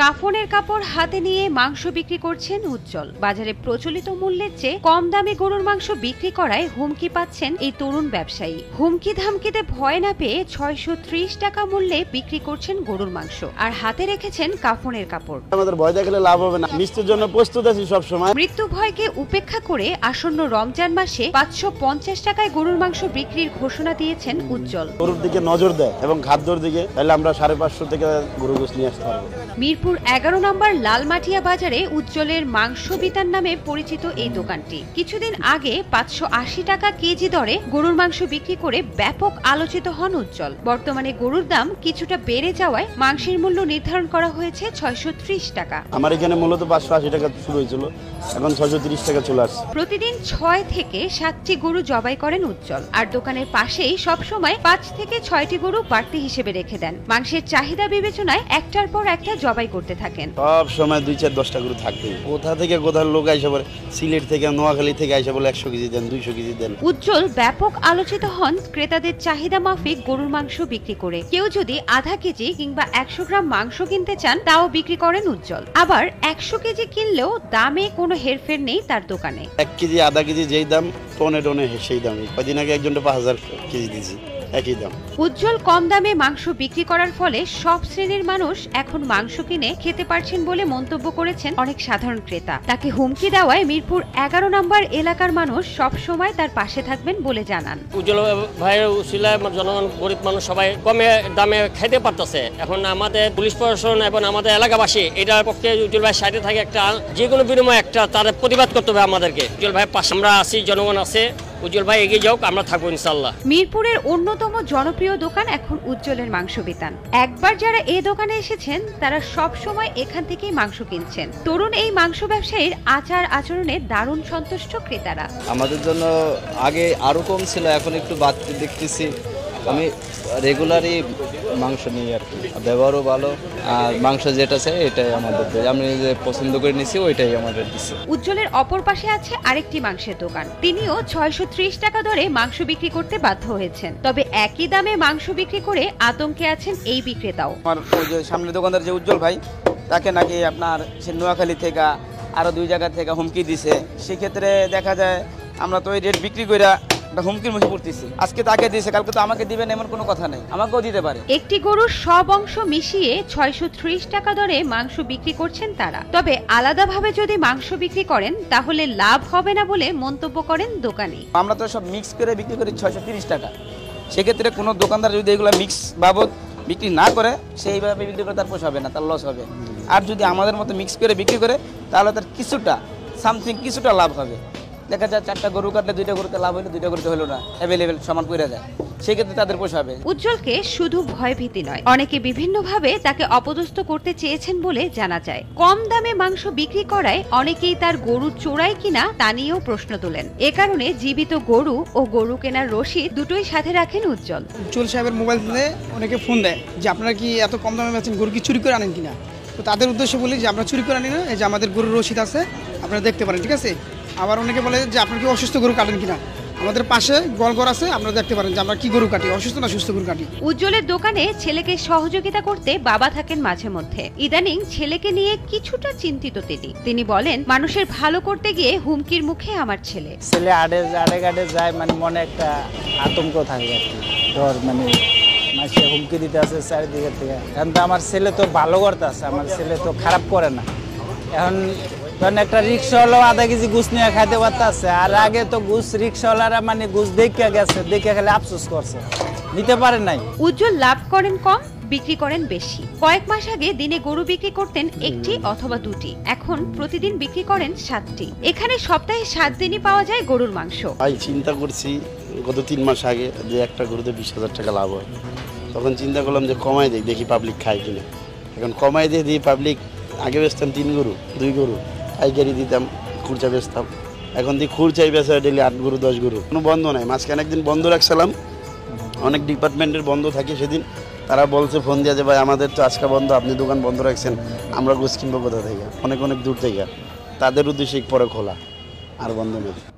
কাফনের কাপড় হাতে নিয়ে মাংস বিক্রি করছেন উজ্জ্বল। বাজারে প্রচলিত মূল্যের চেয়ে কম দামে গরুর মাংস বিক্রি করায় হুমকি পাচ্ছেন এই তরুণ ব্যবসায়ী। হুমকি ধামকিতে ভয় না পেয়ে 630 টাকা মূল্যে বিক্রি করছেন গরুর মাংস, আর হাতে রেখেছেন কাফনের কাপড়। আমাদের ভয় দেখালে লাভ হবে না, মৃত্যুর জন্য প্রস্তুত আছি সব সময়। মৃত্যু ভয়কে উপেক্ষা করে আসন্ন রমজান মাসে 550 টাকায় গরুর মাংস বিক্রির ঘোষণা দিয়েছেন উজ্জ্বল। গরুর দিকে নজর দেয় এবং খাদ্যর দিকে, তাহলে আমরা 550 থেকে গরু গোশত নিয়ে আসতে পারবো। মিরপুর 11 নম্বর লালমাটিয়া বাজারে উজ্জ্বলের মাংস বিতান নামে পরিচিত এই দোকানটি কিছুদিন আগে 580 টাকা কেজি দরে গরুর মাংস বিক্রি করে ব্যাপক আলোচিত হন উজ্জ্বল। বর্তমানে গরুর দাম কিছুটা বেড়ে যাওয়ায় মাংসের মূল্য নির্ধারণ করা হয়েছে 630 টাকা। আমার এখানে মূলত 580 টাকা শুরু হয়েছিল, এখন 630 টাকা চলে আসছে। প্রতিদিন 6 থেকে 7টি গরু জবাই করেন উজ্জ্বল, আর দোকানের পাশেই সবসময় 5 থেকে 6টি গরু বাড়তি হিসেবে রেখে দেন। মাংসের চাহিদা বিবেচনায় একটার পর একটা জবাই করতে থাকেন। সব সময় 2-4-10টা গরু থাকবে। কোথা থেকে কোথার লোক আইসা বলে, সিলেট থেকে, নোয়াখালী থেকে আইসা বলে 100 কেজি দেন, 200 কেজি দেন। উজ্জ্বল ব্যাপক আলোচিত হন ক্রেতাদের চাহিদা মাফিক গরুর মাংস বিক্রি করে। কেউ যদি আধা কেজি কিংবা 100 গ্রাম মাংস কিনতে চান তাও বিক্রি করেন উজ্জ্বল। আবার 100 কেজি কিনলেও দামে কোনো হেরফের নেই তার দোকানে। 1 কেজি আধা কেজি যেই দাম, টনে টনে সেই দাম। কদিন আগে একজনটা 5000 কেজি দিয়েছি, একই দাম। উজ্জ্বল কম দামে মাংস বিক্রি করার ফলে সব শ্রেণীর মানুষ এখন মাংস কিনে খেতে পারছেন বলে মন্তব্য করেছেন অনেক সাধারণ ক্রেতা। তাকে হুমকি দেওয়ায় মিরপুর 11 নম্বর এলাকার মানুষ সব সময় তার পাশে থাকবেন বলে জানান। উজ্জ্বল ভাইয়ের উসিলায় জনগণ, গরিব মানুষ সবাই কমে দামে খেতে পারতেছে। এখন আমাদের পুলিশ প্রশাসন এবং আমাদের এলাকাবাসী এটার পক্ষে উজ্জ্বল ভাইয়ের সাইডে থাকে একটা যে কোনো বিনিময়ে একটা তাদের প্রতিবাদ করতে হবে আমাদেরকে। উজ্জ্বল ভাইয়ের পাশে আমরা আছি, জনগণ আছে। উজ্জ্বল ভাই এগিয়ে যাওক, আমরা থাকবো ইনশাআল্লাহ। মিরপুরের অন্যতম জনপ্রিয় দোকান এখন উজ্জ্বলের মাংস বিতান। একবার যারা এই দোকানে এসেছেন তারা সব সময় এখান থেকেই মাংস কিনছেন। তরুণ এই মাংস ব্যবসায়ীর আচার আচরণে দারুণ সন্তুষ্ট ক্রেতারা। আমাদের জন্য আগে আরো কম ছিল, এখন একটু বাড়তি দেখতেছি। আমি রেগুলারই মাংস নিই আর কি, ব্যবহারও ভালো, আর মাংস যেটা চাই এটাই আমাদের দেয়। আমি যে পছন্দ করে নিছি ওইটাই আমাদের দিচ্ছে। উজ্জ্বলের অপর পাশে আছে আরেকটি মাংসের দোকান। তিনিও 630 টাকা দরে মাংস বিক্রি করতে বাধ্য হয়েছেন। তবে একই দামে মাংস বিক্রি করে আতঙ্কে আছেন এই বিক্রেতাও। আমার ওই যে সামনের দোকানদার যে উজ্জ্বল ভাই, তাকে নাকি আপনার সে নোয়াখালী থেকে আরো 2 জায়গা থেকে হুমকি দিছে। সেক্ষেত্রে দেখা যায় আমরা তো ওই রেট বিক্রি করে হুমকির মুখে পড়তেছি। আজকে তাকে দিয়েছে, কালকে তো আমাকে দিবেন এমন কোনো কথা নেই, আমাকেও দিতে পারে। একটি গরুর সব অংশ মিশিয়ে 630 টাকা দরে মাংস বিক্রি করছেন তারা। তবে আলাদাভাবে যদি মাংস বিক্রি করেন তাহলে লাভ হবে না বলে মন্তব্য করেন দোকানি। আমরা তো সব মিক্স করে বিক্রি করি 630 টাকা। সেক্ষেত্রে কোনো দোকানদার যদি এগুলো মিক্স বাবদ বিক্রি না করে, সেইভাবে বিক্রি করে তার পোষাবে না, তার লস হবে। আর যদি আমাদের মতো মিক্স করে বিক্রি করে তাহলে তার কিছুটা লাভ হবে। দেখা যায় 4টা গরু কাটলে 2টা গরুতে লাভ হলো, 2টা গরুতে হলো না, অ্যাভেলেবেল সমান পড়ে যায়। সেক্ষেত্রে তাদের পোষাবে। উজ্জ্বলকে শুধু ভয় ভীতি নয়, অনেকে বিভিন্নভাবে তাকে অপদস্থ করতে চেয়েছেন বলে জানা যায়। কম দামে মাংস বিক্রি করায় অনেকেই তার গরু চোরাই কিনা তা নিয়েও প্রশ্ন তোলেন। এ কারণে জীবিত গরু ও গরু কেনার রসিদ দুটোই সাথে রাখেন উজ্জ্বল। উজ্জ্বল সাহেবের মোবাইল ফোনে অনেকে ফোন দেয় যে আপনারা কি এত কম দামে বেচেন, গরু কি চুরি করে আনেন কিনা। তো তাদের উদ্দেশ্যে বলি যে আমরা চুরি করে আনি না, এই যে আমাদের গরুর রসিদ আছে, আপনারা দেখতে পারেন, ঠিক আছে। আবার অনেকে বলে যে আপনার কি অসুস্থ গরু কাটেন কিনা, আমাদের পাশে গোয়ালঘর আছে, আপনারা দেখতে পারেন যে আমরা কি গরু কাটি, অসুস্থ না সুস্থ গরু কাটি। উজ্জ্বলের দোকানে ছেলেকে সহযোগিতা করতে বাবা থাকেন মাঝে মধ্যে। ইদানিং ছেলেকে নিয়ে কিছুটা চিন্তিত তিনি বলেন, মানুষের ভালো করতে গিয়ে হুমকির মুখে আমার ছেলে আড়ে যায়, মানে মনে একটা আতঙ্ক থাকে আর কি, ডর, মানে মাসে হুমকি দিতে আছে চারিদিকে থেকে। এখন তো আমার ছেলে তো ভালো করতে আছে, আমার ছেলে তো খারাপ করে না। এখন একটা রিক্সাওয়ালাও আধা কেজি গুছ নিয়ে খাইতে পারতেছে, আর আগে তো রিক্সাওয়ালারা মানে গুছ দেখে গেছে, দেখে খালি আফসোস করছে, নিতে পারে নাই। উজ্জ্বল লাভ করেন কম, বিক্রি করেন বেশি। কয়েক মাস আগে দিনে গরু বিক্রি করতেন 1টি অথবা 2টি, এখন প্রতিদিন বিক্রি করেন 7টি। এখানে সপ্তাহে 7 দিনই পাওয়া যায় গরুর মাংস। ভাই চিন্তা করছি গত 3 মাস আগে যে একটা গরুতে 20,000 টাকা লাভ হয়, তখন চিন্তা করলাম যে কমাই দিই, দেখি পাবলিক খায় কিনা। এখন কমাই দিয়ে পাবলিক, আগে বেচতাম 3 গরু 2 গরু, পাইকারি দিতাম, খুরচা বেচতাম। এখন দিয়ে খুরচাই বেচা ডেলি 8 গরু 10 গরু, কোনো বন্ধ নাই। মাঝখানে একদিন বন্ধ রাখছিলাম, অনেক ডিপার্টমেন্টের বন্ধ থাকে সেদিন। তারা বলছে ফোন দিয়ে যে ভাই আমাদের তো আজকে বন্ধ, আপনি দোকান বন্ধ রাখছেন, আমরা গোছ কিনবো কোথা থেকে, অনেক দূর থেকে। তাদের উদ্দেশ্যে পরে খোলা, আর বন্ধ নেই।